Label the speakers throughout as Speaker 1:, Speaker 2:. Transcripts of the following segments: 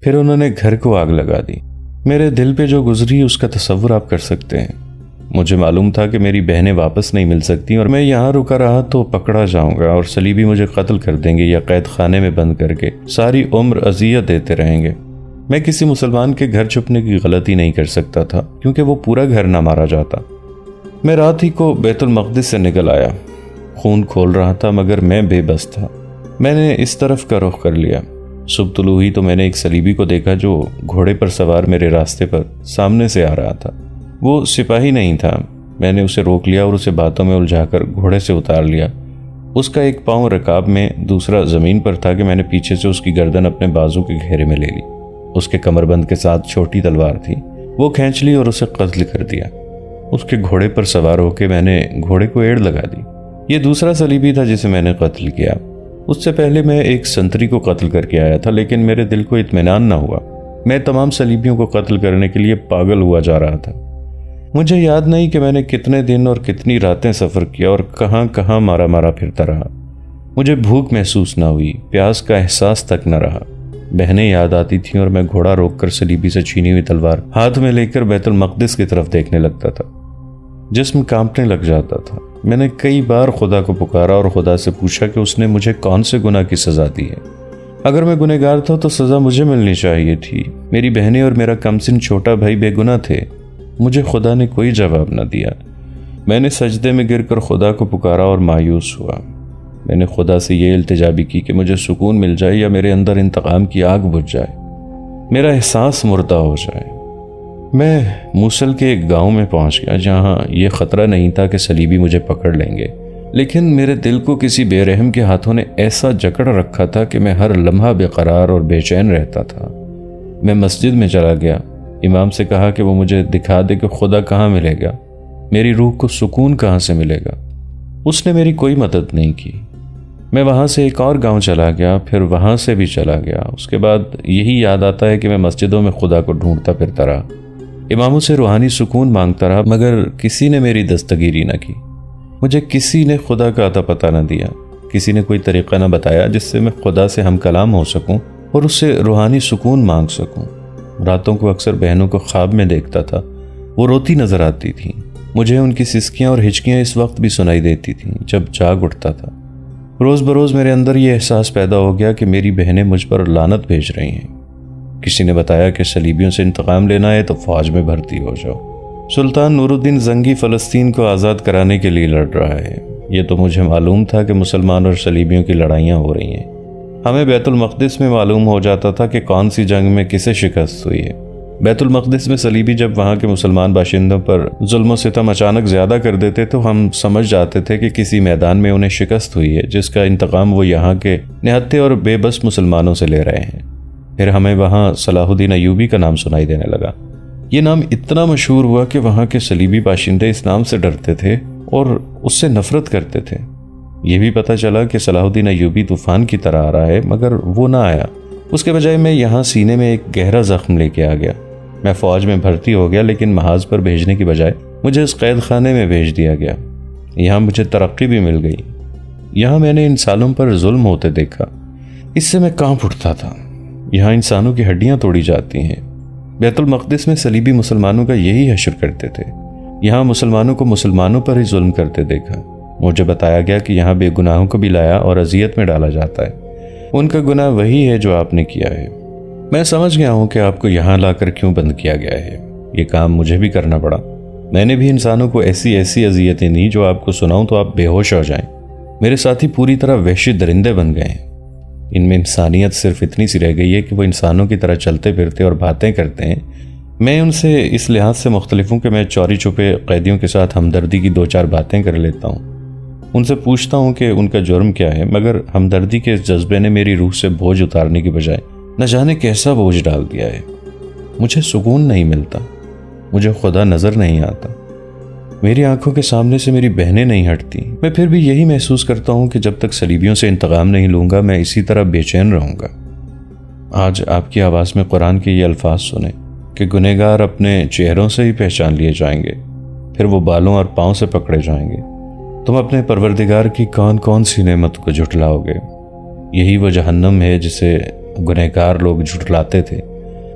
Speaker 1: پھر انہوں نے گھر کو آگ لگا دی۔ میرے دل پہ جو گزری اس کا تصور آپ کر سکتے ہیں۔ مجھے معلوم تھا کہ میری بہنیں واپس نہیں مل سکتی اور میں یہاں رکا رہا تو پکڑا جاؤں گا اور صلیبی مجھے قتل کر دیں گے یا قید خانے میں بند کر کے ساری عمر اذیت دیتے رہیں گے۔ میں کسی مسلمان کے گھر چھپنے کی غلطی نہیں کر سکتا تھا کیونکہ وہ پورا گھر نہ مارا جاتا۔ میں رات ہی کو بیت المقدس سے نکل آیا۔ خون کھول رہا تھا مگر میں بے بس تھا۔ میں نے اس طرف کا رخ کر لیا۔ صبح طلوع ہوئی تو میں نے ایک صلیبی کو دیکھا جو گھوڑے پر سوار میرے راستے پر سامنے سے آ رہا تھا۔ وہ سپاہی نہیں تھا۔ میں نے اسے روک لیا اور اسے باتوں میں الجھا کر گھوڑے سے اتار لیا۔ اس کا ایک پاؤں رکاب میں دوسرا زمین پر تھا کہ میں نے پیچھے سے اس کی گردن اپنے بازو کے گھیرے میں لے لی۔ اس کے کمر بند کے ساتھ چھوٹی تلوار تھی، وہ کھینچ لی اور اسے قتل کر دیا۔ اس کے گھوڑے پر سوار ہو کے میں نے گھوڑے کو ایڑ لگا دی۔ یہ دوسرا صلیبی تھا جسے میں نے قتل کیا۔ اس سے پہلے میں ایک سنتری کو قتل کر کے آیا تھا، لیکن میرے دل کو اطمینان نہ ہوا۔ میں تمام صلیبیوں کو قتل کرنے کے لیے پاگل ہوا جا رہا تھا۔ مجھے یاد نہیں کہ میں نے کتنے دن اور کتنی راتیں سفر کیا اور کہاں کہاں مارا مارا پھرتا رہا۔ مجھے بھوک محسوس نہ ہوئی، پیاس کا احساس تک نہ رہا۔ بہنیں یاد آتی تھیں اور میں گھوڑا روک کر صلیبی سے چھینی ہوئی تلوار ہاتھ میں لے کر بیت المقدس کی طرف دیکھنے لگتا تھا۔ جسم کانپنے لگ جاتا تھا۔ میں نے کئی بار خدا کو پکارا اور خدا سے پوچھا کہ اس نے مجھے کون سے گناہ کی سزا دی ہے۔ اگر میں گنہگار تھا تو سزا مجھے ملنی چاہیے تھی۔ میری بہنیں اور میرا کمسن چھوٹا بھائی بے گناہ تھے۔ مجھے خدا نے کوئی جواب نہ دیا۔ میں نے سجدے میں گر کر خدا کو پکارا اور مایوس ہوا۔ میں نے خدا سے یہ التجا بھی کی کہ مجھے سکون مل جائے یا میرے اندر انتقام کی آگ بجھ جائے، میرا احساس مردہ ہو جائے۔ میں موصل کے ایک گاؤں میں پہنچ گیا جہاں یہ خطرہ نہیں تھا کہ صلیبی مجھے پکڑ لیں گے، لیکن میرے دل کو کسی بے رحم کے ہاتھوں نے ایسا جکڑ رکھا تھا کہ میں ہر لمحہ بے قرار اور بے چین رہتا تھا۔ میں مسجد میں چلا گیا، امام سے کہا کہ وہ مجھے دکھا دے کہ خدا کہاں ملے گا، میری روح کو سکون کہاں سے ملے گا۔ اس نے میری کوئی مدد نہیں کی۔ میں وہاں سے ایک اور گاؤں چلا گیا، پھر وہاں سے بھی چلا گیا۔ اس کے بعد یہی یاد آتا ہے کہ میں مسجدوں میں خدا کو ڈھونڈتا پھرتا رہا، اماموں سے روحانی سکون مانگتا رہا، مگر کسی نے میری دستگیری نہ کی۔ مجھے کسی نے خدا کا عطا پتہ نہ دیا، کسی نے کوئی طریقہ نہ بتایا جس سے میں خدا سے ہم کلام ہو سکوں اور اس سے روحانی سکون مانگ سکوں۔ راتوں کو اکثر بہنوں کو خواب میں دیکھتا تھا، وہ روتی نظر آتی تھیں۔ مجھے ان کی سسکیاں اور ہچکیاں اس وقت بھی سنائی دیتی تھیں جب جاگ اٹھتا تھا۔ روز بروز میرے اندر یہ احساس پیدا ہو گیا کہ میری بہنیں مجھ پر لعنت بھیج رہی ہیں۔ کسی نے بتایا کہ صلیبیوں سے انتقام لینا ہے تو فوج میں بھرتی ہو جاؤ۔ سلطان نور الدین زنگی فلسطین کو آزاد کرانے کے لیے لڑ رہا ہے۔ یہ تو مجھے معلوم تھا کہ مسلمان اور صلیبیوں کی لڑائیاں ہو رہی ہیں۔ ہمیں بیت المقدس میں معلوم ہو جاتا تھا کہ کون سی جنگ میں کسے شکست ہوئی ہے۔ بیت المقدس میں صلیبی جب وہاں کے مسلمان باشندوں پر ظلم و ستم اچانک زیادہ کر دیتے تو ہم سمجھ جاتے تھے کہ کسی میدان میں انہیں شکست ہوئی ہے جس کا انتقام وہ یہاں کے نہتے اور بے بس مسلمانوں سے لے رہے ہیں۔ پھر ہمیں وہاں صلاح الدین ایوبی کا نام سنائی دینے لگا۔ یہ نام اتنا مشہور ہوا کہ وہاں کے صلیبی باشندے اس نام سے ڈرتے تھے اور اس سے نفرت کرتے تھے۔ یہ بھی پتہ چلا کہ صلاح الدین ایوبی طوفان کی طرح آ رہا ہے، مگر وہ نہ آیا۔ اس کے بجائے میں یہاں سینے میں ایک گہرا زخم لے کے آ گیا۔ میں فوج میں بھرتی ہو گیا، لیکن محاذ پر بھیجنے کی بجائے مجھے اس قید خانے میں بھیج دیا گیا۔ یہاں مجھے ترقی بھی مل گئی۔ یہاں میں نے انسانوں پر ظلم ہوتے دیکھا، اس سے میں کانپ اٹھتا تھا۔ یہاں انسانوں کی ہڈیاں توڑی جاتی ہیں۔ بیت المقدس میں صلیبی مسلمانوں کا یہی حشر کرتے تھے۔ یہاں مسلمانوں کو مسلمانوں پر ہی ظلم کرتے دیکھا۔ مجھے بتایا گیا کہ یہاں بے گناہوں کو بھی لایا اور اذیت میں ڈالا جاتا ہے۔ ان کا گناہ وہی ہے جو آپ نے کیا ہے۔ میں سمجھ گیا ہوں کہ آپ کو یہاں لا کر کیوں بند کیا گیا ہے۔ یہ کام مجھے بھی کرنا پڑا۔ میں نے بھی انسانوں کو ایسی اذیتیں دی جو آپ کو سناؤں تو آپ بے ہوش ہو جائیں۔ میرے ساتھی پوری طرح وحشی درندے بن گئے ہیں۔ ان میں انسانیت صرف اتنی سی رہ گئی ہے کہ وہ انسانوں کی طرح چلتے پھرتے اور باتیں کرتے ہیں۔ میں ان سے اس لحاظ سے مختلف ہوں کہ میں چوری چھپے قیدیوں کے ساتھ ہمدردی کی 2-4 باتیں کر لیتا ہوں۔ ان سے پوچھتا ہوں کہ ان کا جرم کیا ہے، مگر ہمدردی کے اس جذبے نے میری روح سے بوجھ اتارنے کی بجائے نہ جانے کیسا بوجھ ڈال دیا ہے۔ مجھے سکون نہیں ملتا، مجھے خدا نظر نہیں آتا، میری آنکھوں کے سامنے سے میری بہنیں نہیں ہٹتی۔ میں پھر بھی یہی محسوس کرتا ہوں کہ جب تک صلیبیوں سے انتقام نہیں لوں گا میں اسی طرح بے چین رہوں گا۔ آج آپ کی آواز میں قرآن کے یہ الفاظ سنیں کہ گنہگار اپنے چہروں سے ہی پہچان لیے جائیں گے، پھر وہ بالوں اور پاؤں سے پکڑے جائیں گے۔ تم اپنے پروردگار کی کون کون سی نعمت کو جھٹلاؤ گے؟ یہی وہ جہنم ہے جسے گنہگار لوگ جھٹلاتے تھے۔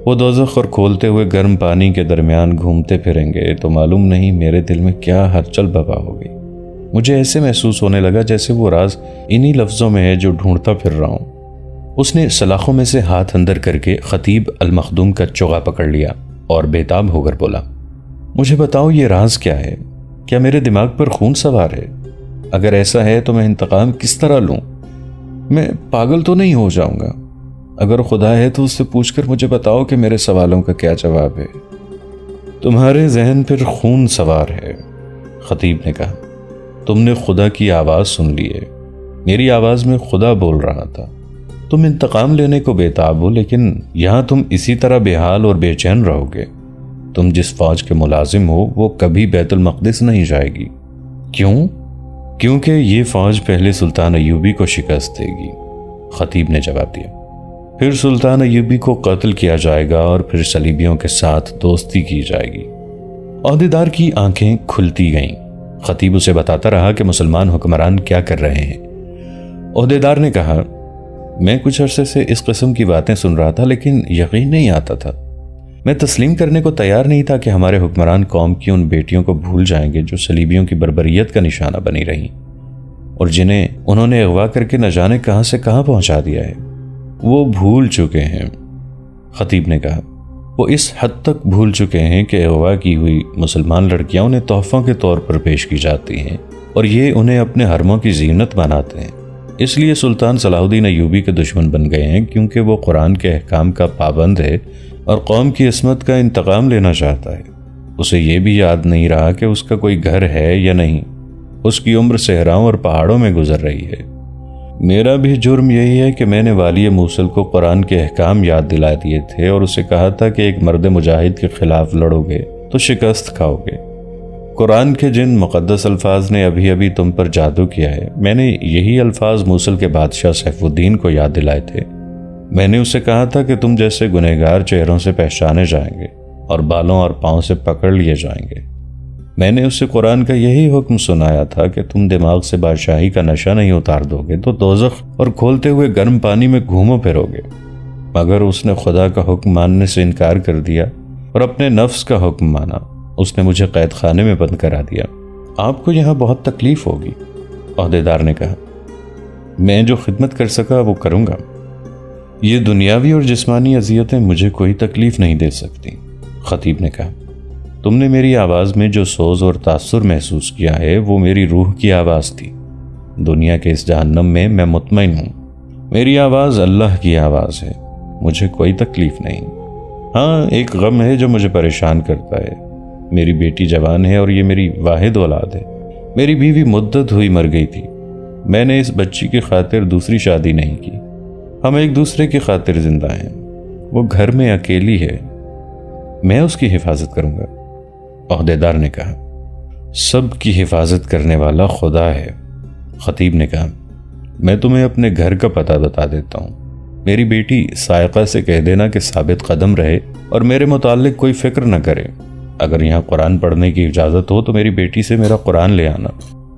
Speaker 1: وہ دوزخ اور کھولتے ہوئے گرم پانی کے درمیان گھومتے پھریں گے تو معلوم نہیں میرے دل میں کیا ہلچل بپا ہوگی۔ مجھے ایسے محسوس ہونے لگا جیسے وہ راز انہی لفظوں میں ہے جو ڈھونڈتا پھر رہا ہوں۔ اس نے سلاخوں میں سے ہاتھ اندر کر کے خطیب المخدوم کا چوغا پکڑ لیا اور بےتاب ہو کر بولا، مجھے بتاؤ یہ راز کیا ہے؟ کیا میرے دماغ پر خون سوار ہے؟ اگر ایسا ہے تو میں انتقام کس طرح لوں؟ میں پاگل تو نہیں ہو جاؤں گا؟ اگر خدا ہے تو اس سے پوچھ کر مجھے بتاؤ کہ میرے سوالوں کا کیا جواب ہے۔ تمہارے ذہن پر خون سوار ہے، خطیب نے کہا۔ تم نے خدا کی آواز سن لی ہے، میری آواز میں خدا بول رہا تھا۔ تم انتقام لینے کو بےتاب ہو، لیکن یہاں تم اسی طرح بے حال اور بے چین رہو گے۔ تم جس فوج کے ملازم ہو وہ کبھی بیت المقدس نہیں جائے گی۔ کیوں؟ کیونکہ یہ فوج پہلے سلطان ایوبی کو شکست دے گی، خطیب نے جواب دیا۔ پھر سلطان ایوبی کو قتل کیا جائے گا اور پھر صلیبیوں کے ساتھ دوستی کی جائے گی۔ عہدیدار کی آنکھیں کھلتی گئیں۔ خطیب اسے بتاتا رہا کہ مسلمان حکمران کیا کر رہے ہیں۔ عہدیدار نے کہا، میں کچھ عرصے سے اس قسم کی باتیں سن رہا تھا لیکن یقین نہیں آتا تھا۔ میں تسلیم کرنے کو تیار نہیں تھا کہ ہمارے حکمران قوم کی ان بیٹیوں کو بھول جائیں گے جو صلیبیوں کی بربریت کا نشانہ بنی رہیں اور جنہیں انہوں نے اغوا کر کے نہ جانے کہاں سے کہاں پہنچا دیا ہے۔ وہ بھول چکے ہیں، خطیب نے کہا۔ وہ اس حد تک بھول چکے ہیں کہ اغوا کی ہوئی مسلمان لڑکیاں انہیں تحفوں کے طور پر پیش کی جاتی ہیں اور یہ انہیں اپنے حرموں کی زینت بناتے ہیں۔ اس لیے سلطان صلاح الدین ایوبی کے دشمن بن گئے ہیں، کیونکہ وہ قرآن کے احکام کا پابند ہے اور قوم کی عصمت کا انتقام لینا چاہتا ہے۔ اسے یہ بھی یاد نہیں رہا کہ اس کا کوئی گھر ہے یا نہیں۔ اس کی عمر صحراؤں اور پہاڑوں میں گزر رہی ہے۔ میرا بھی جرم یہی ہے کہ میں نے والی موصل کو قرآن کے احکام یاد دلا دیے تھے اور اسے کہا تھا کہ ایک مرد مجاہد کے خلاف لڑو گے تو شکست کھاؤ گے۔ قرآن کے جن مقدس الفاظ نے ابھی ابھی تم پر جادو کیا ہے، میں نے یہی الفاظ موصل کے بادشاہ سیف الدین کو یاد دلائے تھے۔ میں نے اسے کہا تھا کہ تم جیسے گنہگار چہروں سے پہچانے جائیں گے اور بالوں اور پاؤں سے پکڑ لیے جائیں گے۔ میں نے اسے قرآن کا یہی حکم سنایا تھا کہ تم دماغ سے بادشاہی کا نشہ نہیں اتار دو گے تو دوزخ اور کھولتے ہوئے گرم پانی میں گھومو پھرو گے۔ مگر اس نے خدا کا حکم ماننے سے انکار کر دیا اور اپنے نفس کا حکم مانا۔ اس نے مجھے قید خانے میں بند کرا دیا۔ آپ کو یہاں بہت تکلیف ہوگی، عہدیدار نے کہا۔ میں جو خدمت کر سکا وہ کروں گا۔ یہ دنیاوی اور جسمانی اذیتیں مجھے کوئی تکلیف نہیں دے سکتی، خطیب نے کہا۔ تم نے میری آواز میں جو سوز اور تاثر محسوس کیا ہے وہ میری روح کی آواز تھی۔ دنیا کے اس جہنم میں میں مطمئن ہوں۔ میری آواز اللہ کی آواز ہے، مجھے کوئی تکلیف نہیں۔ ہاں، ایک غم ہے جو مجھے پریشان کرتا ہے۔ میری بیٹی جوان ہے اور یہ میری واحد اولاد ہے۔ میری بیوی مدت ہوئی مر گئی تھی۔ میں نے اس بچی کی خاطر دوسری شادی نہیں کی۔ ہم ایک دوسرے کی خاطر زندہ ہیں۔ وہ گھر میں اکیلی ہے، میں اس کی حفاظت کروں گا، عہدیدار نے کہا۔ سب کی حفاظت کرنے والا خدا ہے، خطیب نے کہا۔ میں تمہیں اپنے گھر کا پتہ بتا دیتا ہوں۔ میری بیٹی سائقہ سے کہہ دینا کہ ثابت قدم رہے اور میرے متعلق کوئی فکر نہ کرے۔ اگر یہاں قرآن پڑھنے کی اجازت ہو تو میری بیٹی سے میرا قرآن لے آنا۔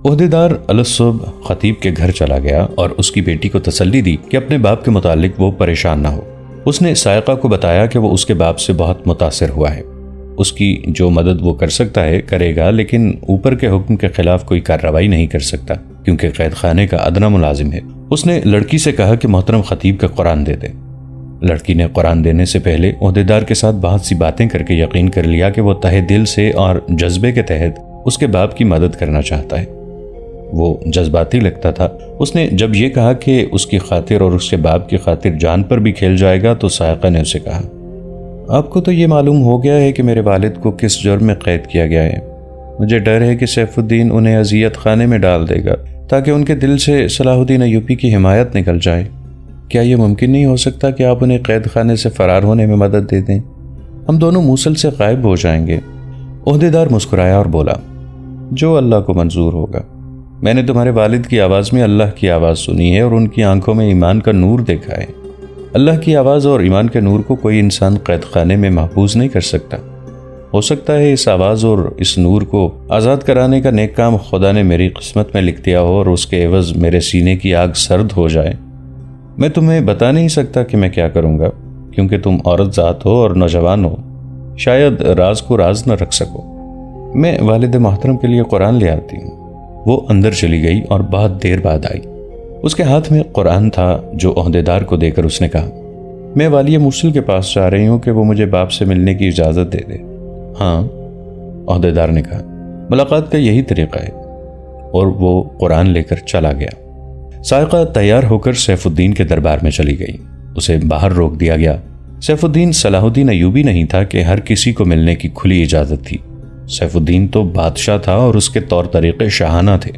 Speaker 1: عہدیدار الصبح خطیب کے گھر چلا گیا اور اس کی بیٹی کو تسلی دی کہ اپنے باپ کے متعلق وہ پریشان نہ ہو۔ اس نے سائقہ کو بتایا کہ وہ اس کے باپ سے بہت متاثر ہوا ہے، اس کی جو مدد وہ کر سکتا ہے کرے گا، لیکن اوپر کے حکم کے خلاف کوئی کارروائی نہیں کر سکتا کیونکہ قید خانے کا ادنا ملازم ہے۔ اس نے لڑکی سے کہا کہ محترم خطیب کا قرآن دے دے۔ لڑکی نے قرآن دینے سے پہلے عہدیدار کے ساتھ بہت سی باتیں کر کے یقین کر لیا کہ وہ تہہ دل سے اور جذبے کے تحت اس کے باپ کی مدد کرنا چاہتا ہے۔ وہ جذباتی لگتا تھا۔ اس نے جب یہ کہا کہ اس کی خاطر اور اس کے باپ کی خاطر جان پر بھی کھیل جائے گا تو سائقہ نے اسے کہا، آپ کو تو یہ معلوم ہو گیا ہے کہ میرے والد کو کس جرم میں قید کیا گیا ہے۔ مجھے ڈر ہے کہ سیف الدین انہیں اذیت خانے میں ڈال دے گا تاکہ ان کے دل سے صلاح الدین ایوبی کی حمایت نکل جائے۔ کیا یہ ممکن نہیں ہو سکتا کہ آپ انہیں قید خانے سے فرار ہونے میں مدد دے دیں؟ ہم دونوں موصل سے غائب ہو جائیں گے۔ عہدیدار مسکرایا اور بولا، جو اللہ کو منظور ہوگا۔ میں نے تمہارے والد کی آواز میں اللہ کی آواز سنی ہے اور ان کی آنکھوں میں ایمان کا نور دیکھا ہے۔ اللہ کی آواز اور ایمان کے نور کو کوئی انسان قید خانے میں محفوظ نہیں کر سکتا۔ ہو سکتا ہے اس آواز اور اس نور کو آزاد کرانے کا نیک کام خدا نے میری قسمت میں لکھ دیا ہو اور اس کے عوض میرے سینے کی آگ سرد ہو جائے۔ میں تمہیں بتا نہیں سکتا کہ میں کیا کروں گا، کیونکہ تم عورت ذات ہو اور نوجوان ہو، شاید راز کو راز نہ رکھ سکو۔ میں والد محترم کے لیے قرآن لے آتی ہوں۔ وہ اندر چلی گئی اور بہت دیر بعد آئی۔ اس کے ہاتھ میں قرآن تھا جو عہدیدار کو دے کر اس نے کہا، میں والی موصل کے پاس جا رہی ہوں کہ وہ مجھے باپ سے ملنے کی اجازت دے دے۔ ہاں، عہدیدار نے کہا، ملاقات کا یہی طریقہ ہے، اور وہ قرآن لے کر چلا گیا۔ سائقہ تیار ہو کر سیف الدین کے دربار میں چلی گئی۔ اسے باہر روک دیا گیا۔ سیف الدین صلاح الدین ایوبی نہیں تھا کہ ہر کسی کو ملنے کی کھلی اجازت تھی۔ سیف الدین تو بادشاہ تھا اور اس کے طور طریقے شاہانہ تھے۔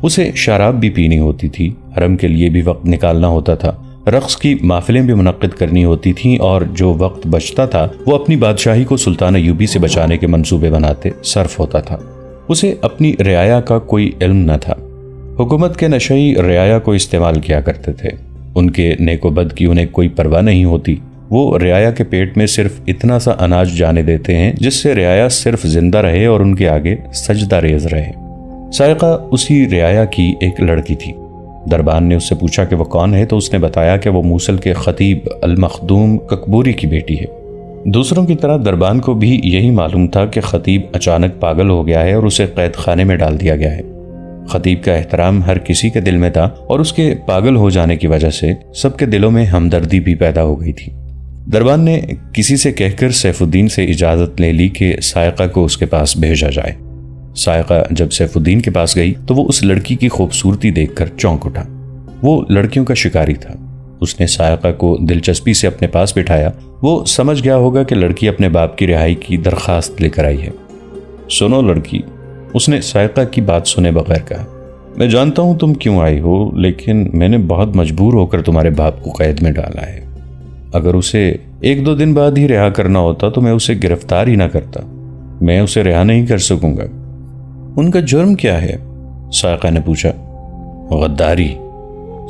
Speaker 1: اسے شراب بھی پینی ہوتی تھی، حرم کے لیے بھی وقت نکالنا ہوتا تھا، رقص کی محفلیں بھی منعقد کرنی ہوتی تھیں، اور جو وقت بچتا تھا وہ اپنی بادشاہی کو سلطان ایوبی سے بچانے کے منصوبے بناتے صرف ہوتا تھا۔ اسے اپنی رعایا کا کوئی علم نہ تھا۔ حکومت کے نشئی رعایا کو استعمال کیا کرتے تھے، ان کے نیک و بد کی انہیں کوئی پرواہ نہیں ہوتی۔ وہ رعایا کے پیٹ میں صرف اتنا سا اناج جانے دیتے ہیں جس سے رعایا صرف زندہ رہے اور ان کے آگے سجدہ ریز رہے۔ سائقہ اسی رعایا کی ایک لڑکی تھی۔ دربان نے اس سے پوچھا کہ وہ کون ہے تو اس نے بتایا کہ وہ موصل کے خطیب المخدوم ککبوری کی بیٹی ہے۔ دوسروں کی طرح دربان کو بھی یہی معلوم تھا کہ خطیب اچانک پاگل ہو گیا ہے اور اسے قید خانے میں ڈال دیا گیا ہے۔ خطیب کا احترام ہر کسی کے دل میں تھا، اور اس کے پاگل ہو جانے کی وجہ سے سب کے دلوں میں ہمدردی بھی پیدا ہو گئی تھی۔ دربان نے کسی سے کہہ کر سیف الدین سے اجازت لے لی کہ سائقہ کو اس کے پاس بھیجا جائے۔ سائقہ جب سیف الدین کے پاس گئی تو وہ اس لڑکی کی خوبصورتی دیکھ کر چونک اٹھا۔ وہ لڑکیوں کا شکاری تھا۔ اس نے سائقہ کو دلچسپی سے اپنے پاس بٹھایا۔ وہ سمجھ گیا ہوگا کہ لڑکی اپنے باپ کی رہائی کی درخواست لے کر آئی ہے۔ سنو لڑکی، اس نے سائقہ کی بات سنے بغیر کہا، میں جانتا ہوں تم کیوں آئی ہو، لیکن میں نے بہت مجبور ہو کر تمہارے باپ کو قید میں ڈالا ہے۔ اگر اسے 1-2 دن بعد ہی رہا کرنا ہوتا تو میں اسے گرفتار ہی نہ کرتا۔ میں اسے رہا نہیں کر سکوں گا۔ ان کا جرم کیا ہے؟ سائقہ نے پوچھا۔ غداری،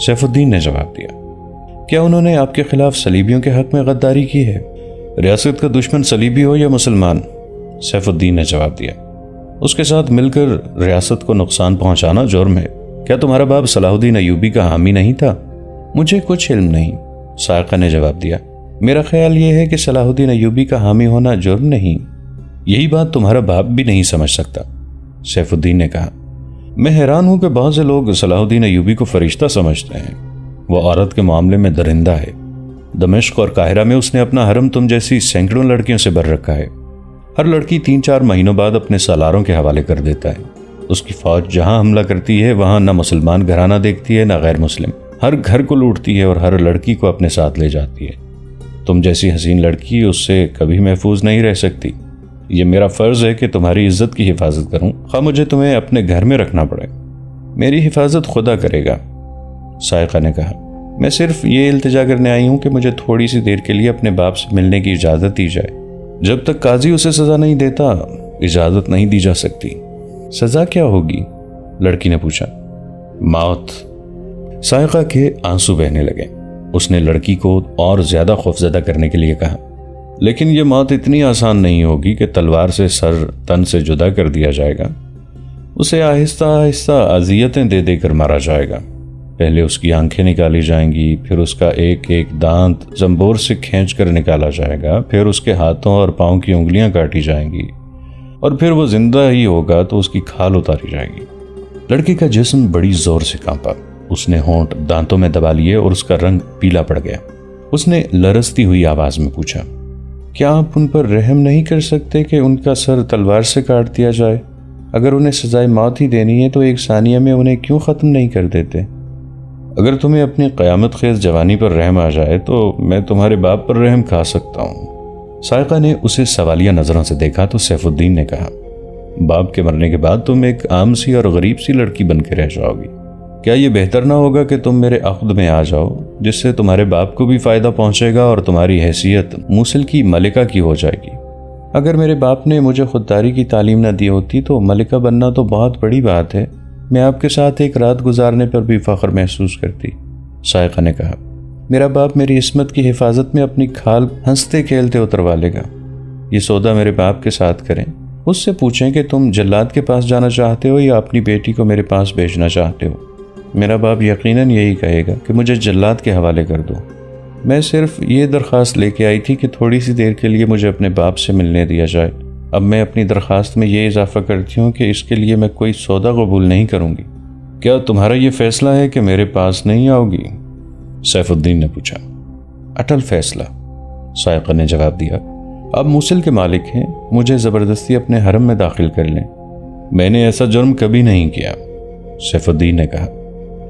Speaker 1: سیف الدین نے جواب دیا۔ کیا انہوں نے آپ کے خلاف صلیبیوں کے حق میں غداری کی ہے؟ ریاست کا دشمن صلیبی ہو یا مسلمان؟ سیف الدین نے جواب دیا۔ اس کے ساتھ مل کر ریاست کو نقصان پہنچانا جرم ہے۔ کیا تمہارا باپ صلاح الدین ایوبی کا حامی نہیں تھا؟ مجھے کچھ علم نہیں، سائقہ نے جواب دیا۔ میرا خیال یہ ہے کہ صلاح الدین ایوبی کا حامی ہونا جرم نہیں۔ یہی بات تمہارا باپ بھی نہیں سمجھ سکتا، سیف الدین نے کہا۔ میں حیران ہوں کہ بہت سے لوگ صلاح الدین ایوبی کو فرشتہ سمجھتے ہیں۔ وہ عورت کے معاملے میں درندہ ہے۔ دمشق اور قاہرہ میں اس نے اپنا حرم تم جیسی سینکڑوں لڑکیوں سے بھر رکھا ہے۔ ہر لڑکی 3-4 مہینوں بعد اپنے سالاروں کے حوالے کر دیتا ہے۔ اس کی فوج جہاں حملہ کرتی ہے وہاں نہ مسلمان گھرانہ دیکھتی ہے نہ غیر مسلم، ہر گھر کو لوٹتی ہے اور ہر لڑکی کو اپنے ساتھ لے جاتی ہے۔ تم جیسی حسین لڑکی اس سے کبھی محفوظ نہیں رہ سکتی۔ یہ میرا فرض ہے کہ تمہاری عزت کی حفاظت کروں، خواہ مجھے تمہیں اپنے گھر میں رکھنا پڑے۔ میری حفاظت خدا کرے گا، سائقہ نے کہا۔ میں صرف یہ التجا کرنے آئی ہوں کہ مجھے تھوڑی سی دیر کے لیے اپنے باپ سے ملنے کی اجازت دی جائے۔ جب تک قاضی اسے سزا نہیں دیتا اجازت نہیں دی جا سکتی۔ سزا کیا ہوگی؟ لڑکی نے پوچھا۔ موت۔ سائقہ کے آنسو بہنے لگے۔ اس نے لڑکی کو اور زیادہ خوفزدہ کرنے کے لیے کہا، لیکن یہ موت اتنی آسان نہیں ہوگی کہ تلوار سے سر تن سے جدا کر دیا جائے گا۔ اسے آہستہ آہستہ اذیتیں دے دے کر مارا جائے گا۔ پہلے اس کی آنکھیں نکالی جائیں گی، پھر اس کا ایک ایک دانت زنبور سے کھینچ کر نکالا جائے گا، پھر اس کے ہاتھوں اور پاؤں کی انگلیاں کاٹی جائیں گی، اور پھر وہ زندہ ہی ہوگا تو اس کی کھال اتاری جائے گی۔ لڑکی کا جسم بڑی زور سے کانپا۔ اس نے ہونٹ دانتوں میں دبا لیے اور اس کا رنگ پیلا پڑ گیا۔ اس نے لرزتی ہوئی آواز میں پوچھا، کیا آپ ان پر رحم نہیں کر سکتے کہ ان کا سر تلوار سے کاٹ دیا جائے؟ اگر انہیں سزائے موت ہی دینی ہے تو ایک ثانیہ میں انہیں کیوں ختم نہیں کر دیتے؟ اگر تمہیں اپنی قیامت خیز جوانی پر رحم آ جائے تو میں تمہارے باپ پر رحم کھا سکتا ہوں۔ سائقہ نے اسے سوالیہ نظروں سے دیکھا تو سیف الدین نے کہا، باپ کے مرنے کے بعد تم ایک عام سی اور غریب سی لڑکی بن کے رہ جاؤ گی۔ کیا یہ بہتر نہ ہوگا کہ تم میرے عقد میں آ جاؤ، جس سے تمہارے باپ کو بھی فائدہ پہنچے گا اور تمہاری حیثیت موصل کی ملکہ کی ہو جائے گی؟ اگر میرے باپ نے مجھے خودداری کی تعلیم نہ دی ہوتی تو ملکہ بننا تو بہت بڑی بات ہے۔ میں آپ کے ساتھ ایک رات گزارنے پر بھی فخر محسوس کرتی، سائقہ نے کہا۔ میرا باپ میری عصمت کی حفاظت میں اپنی کھال ہنستے کھیلتے اتروا لے گا۔ یہ سودا میرے باپ کے ساتھ کریں۔ اس سے پوچھیں کہ تم جلاد کے پاس جانا چاہتے ہو یا اپنی بیٹی کو میرے پاس بھیجنا چاہتے ہو۔ میرا باپ یقیناً یہی کہے گا کہ مجھے جلاد کے حوالے کر دو۔ میں صرف یہ درخواست لے کے آئی تھی کہ تھوڑی سی دیر کے لیے مجھے اپنے باپ سے ملنے دیا جائے۔ اب میں اپنی درخواست میں یہ اضافہ کرتی ہوں کہ اس کے لیے میں کوئی سودا قبول نہیں کروں گی۔ کیا تمہارا یہ فیصلہ ہے کہ میرے پاس نہیں آؤ گی؟ سیف الدین نے پوچھا۔ اٹل فیصلہ، سائقہ نے جواب دیا۔ آپ موصل کے مالک ہیں، مجھے زبردستی اپنے حرم میں داخل کر لیں۔ میں نے ایسا جرم کبھی نہیں کیا، سیف الدین نے کہا۔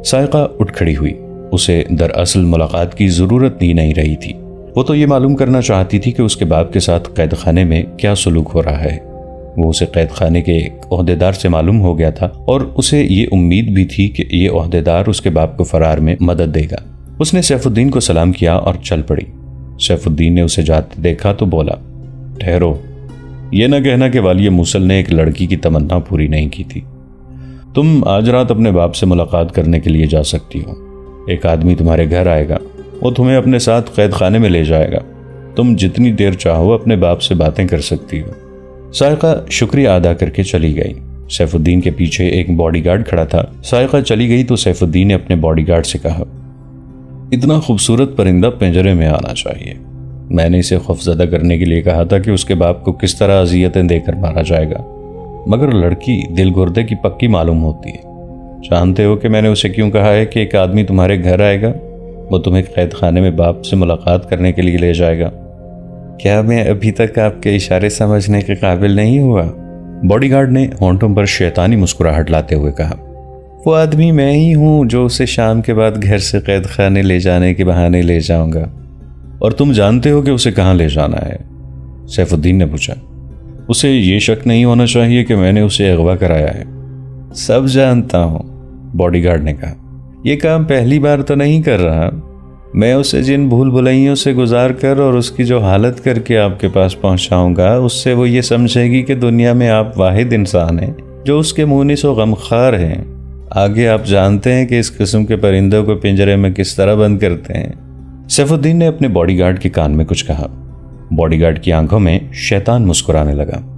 Speaker 1: سائقہ اٹھ کھڑی ہوئی۔ اسے دراصل ملاقات کی ضرورت ہی نہیں رہی تھی۔ وہ تو یہ معلوم کرنا چاہتی تھی کہ اس کے باپ کے ساتھ قید خانے میں کیا سلوک ہو رہا ہے۔ وہ اسے قید خانے کے ایک عہدیدار سے معلوم ہو گیا تھا اور اسے یہ امید بھی تھی کہ یہ عہدیدار اس کے باپ کو فرار میں مدد دے گا۔ اس نے سیف الدین کو سلام کیا اور چل پڑی۔ سیف الدین نے اسے جاتے دیکھا تو بولا، ٹھہرو، یہ نہ کہنا کہ والی موصل نے ایک لڑکی کی تمنا پوری نہیں کی تھی۔ تم آج رات اپنے باپ سے ملاقات کرنے کے لیے جا سکتی ہو۔ ایک آدمی تمہارے گھر آئے گا، وہ تمہیں اپنے ساتھ قید خانے میں لے جائے گا۔ تم جتنی دیر چاہو اپنے باپ سے باتیں کر سکتی ہو۔ سائقہ شکریہ ادا کر کے چلی گئی۔ سیف الدین کے پیچھے ایک باڈی گارڈ کھڑا تھا۔ سائقہ چلی گئی تو سیف الدین نے اپنے باڈی گارڈ سے کہا، اتنا خوبصورت پرندہ پنجرے میں آنا چاہیے۔ میں نے اسے خوفزدہ کرنے کے لیے کہا تھا کہ اس کے باپ کو کس طرح اذیتیں دے کر مارا جائے گا، مگر لڑکی دل گردے کی پکی معلوم ہوتی ہے۔ جانتے ہو کہ میں نے اسے کیوں کہا ہے کہ ایک آدمی تمہارے گھر آئے گا، وہ تمہیں قید خانے میں باپ سے ملاقات کرنے کے لیے لے جائے گا؟ کیا میں ابھی تک آپ کے اشارے سمجھنے کے قابل نہیں ہوا؟ باڈی گارڈ نے ہونٹوں پر شیطانی مسکراہٹ لاتے ہوئے کہا۔ وہ آدمی میں ہی ہوں جو اسے شام کے بعد گھر سے قید خانے لے جانے کے بہانے لے جاؤں گا۔ اور تم جانتے ہو کہ اسے کہاں لے جانا ہے؟ سیف الدین نے پوچھا۔ اسے یہ شک نہیں ہونا چاہیے کہ میں نے اسے اغوا کرایا ہے۔ سب جانتا ہوں، باڈی گارڈ نے کہا۔ یہ کام پہلی بار تو نہیں کر رہا۔ میں اسے جن بھول بھلائیوں سے گزار کر اور اس کی جو حالت کر کے آپ کے پاس پہنچاؤں گا، اس سے وہ یہ سمجھے گی کہ دنیا میں آپ واحد انسان ہیں جو اس کے مونس و غمخوار ہیں۔ آگے آپ جانتے ہیں کہ اس قسم کے پرندوں کو پنجرے میں کس طرح بند کرتے ہیں۔ سیف الدین نے اپنے باڈی گارڈ کے کان میں کچھ کہا۔ باڈی گارڈ کی آنکھوں میں شیطان مسکرانے لگا۔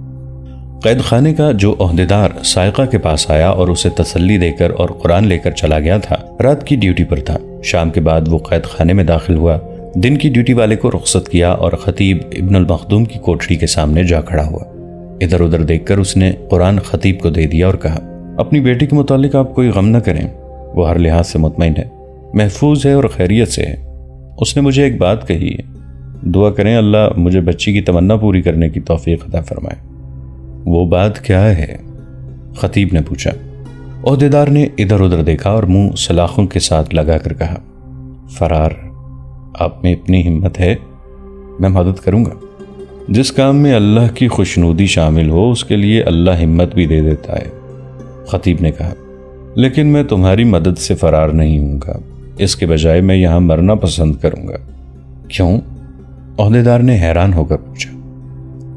Speaker 1: قید خانے کا جو عہدیدار سائقہ کے پاس آیا اور اسے تسلی دے کر اور قرآن لے کر چلا گیا تھا، رات کی ڈیوٹی پر تھا۔ شام کے بعد وہ قید خانے میں داخل ہوا، دن کی ڈیوٹی والے کو رخصت کیا اور خطیب ابن المخدوم کی کوٹری کے سامنے جا کھڑا ہوا۔ ادھر ادھر دیکھ کر اس نے قرآن خطیب کو دے دیا اور کہا، اپنی بیٹی کے متعلق آپ کوئی غم نہ کریں، وہ ہر لحاظ سے مطمئن ہے، محفوظ ہے اور خیریت سے ہے۔ اس نے مجھے ایک بات کہی ہے، دعا کریں اللہ مجھے بچی کی تمنا پوری کرنے کی توفیق عطا فرمائے۔ وہ بات کیا ہے؟ خطیب نے پوچھا۔ عہدیدار نے ادھر ادھر دیکھا اور منہ سلاخوں کے ساتھ لگا کر کہا، فرار۔ آپ میں اتنی ہمت ہے، میں مدد کروں گا۔ جس کام میں اللہ کی خوشنودی شامل ہو اس کے لیے اللہ ہمت بھی دے دیتا ہے، خطیب نے کہا۔ لیکن میں تمہاری مدد سے فرار نہیں ہوں گا، اس کے بجائے میں یہاں مرنا پسند کروں گا۔ کیوں؟ عہدیدار نے حیران ہو کر پوچھا۔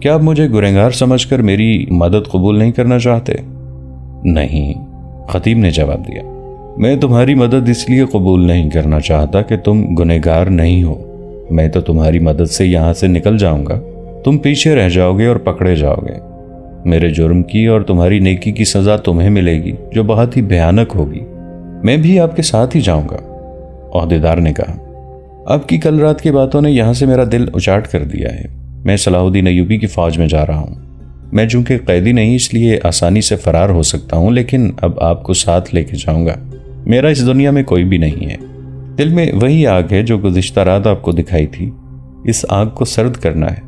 Speaker 1: کیا آپ مجھے گنہگار سمجھ کر میری مدد قبول نہیں کرنا چاہتے؟ نہیں، خطیب نے جواب دیا، میں تمہاری مدد اس لیے قبول نہیں کرنا چاہتا کہ تم گنہگار نہیں ہو۔ میں تو تمہاری مدد سے یہاں سے نکل جاؤں گا، تم پیچھے رہ جاؤ گے اور پکڑے جاؤ گے۔ میرے جرم کی اور تمہاری نیکی کی سزا تمہیں ملے گی جو بہت ہی بھیانک ہوگی۔ میں بھی آپ کے ساتھ ہی جاؤں گا، عہدیدار نے کہا۔ آپ کی کل رات کی باتوں نے یہاں سے میرا دل اچاٹ کر دیا ہے۔ میں صلاح الدین ایوبی کی فوج میں جا رہا ہوں۔ میں چونکہ قیدی نہیں اس لیے آسانی سے فرار ہو سکتا ہوں، لیکن اب آپ کو ساتھ لے کے جاؤں گا۔ میرا اس دنیا میں کوئی بھی نہیں ہے۔ دل میں وہی آگ ہے جو گزشتہ رات آپ کو دکھائی تھی، اس آگ کو سرد کرنا ہے۔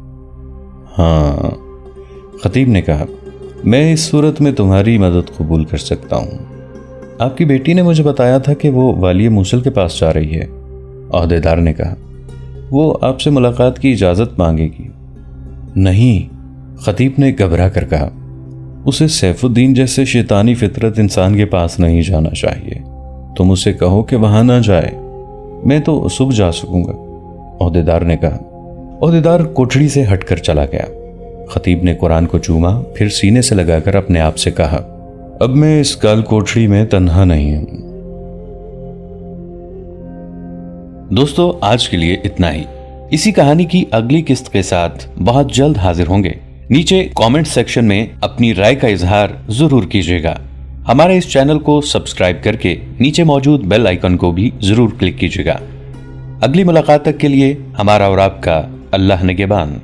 Speaker 1: ہاں، خطیب نے کہا، میں اس صورت میں تمہاری مدد قبول کر سکتا ہوں۔ آپ کی بیٹی نے مجھے بتایا تھا کہ وہ والی موصل کے پاس جا رہی ہے، عہدیدار نے کہا۔ وہ آپ سے ملاقات کی اجازت مانگے گی۔ نہیں، خطیب نے گھبرا کر کہا، اسے سیف الدین جیسے شیطانی فطرت انسان کے پاس نہیں جانا چاہیے۔ تم اسے کہو کہ وہاں نہ جائے، میں تو صبح جا سکوں گا، عہدیدار نے کہا۔ عہدیدار کوٹڑی سے ہٹ کر چلا گیا۔ خطیب نے قرآن کو چوما، پھر سینے سے لگا کر اپنے آپ سے کہا، اب میں اس کال کوٹڑی میں تنہا نہیں ہوں۔ دوستو، آج کے لیے اتنا ہی۔ اسی کہانی کی اگلی قسط کے ساتھ بہت جلد حاضر ہوں گے۔ نیچے کامنٹ سیکشن میں اپنی رائے کا اظہار ضرور کیجیے گا۔ ہمارے اس چینل کو سبسکرائب کر کے نیچے موجود بیل آئیکن کو بھی ضرور کلک کیجیے گا۔ اگلی ملاقات تک کے لیے ہمارا اور آپ کا اللہ نگہبان۔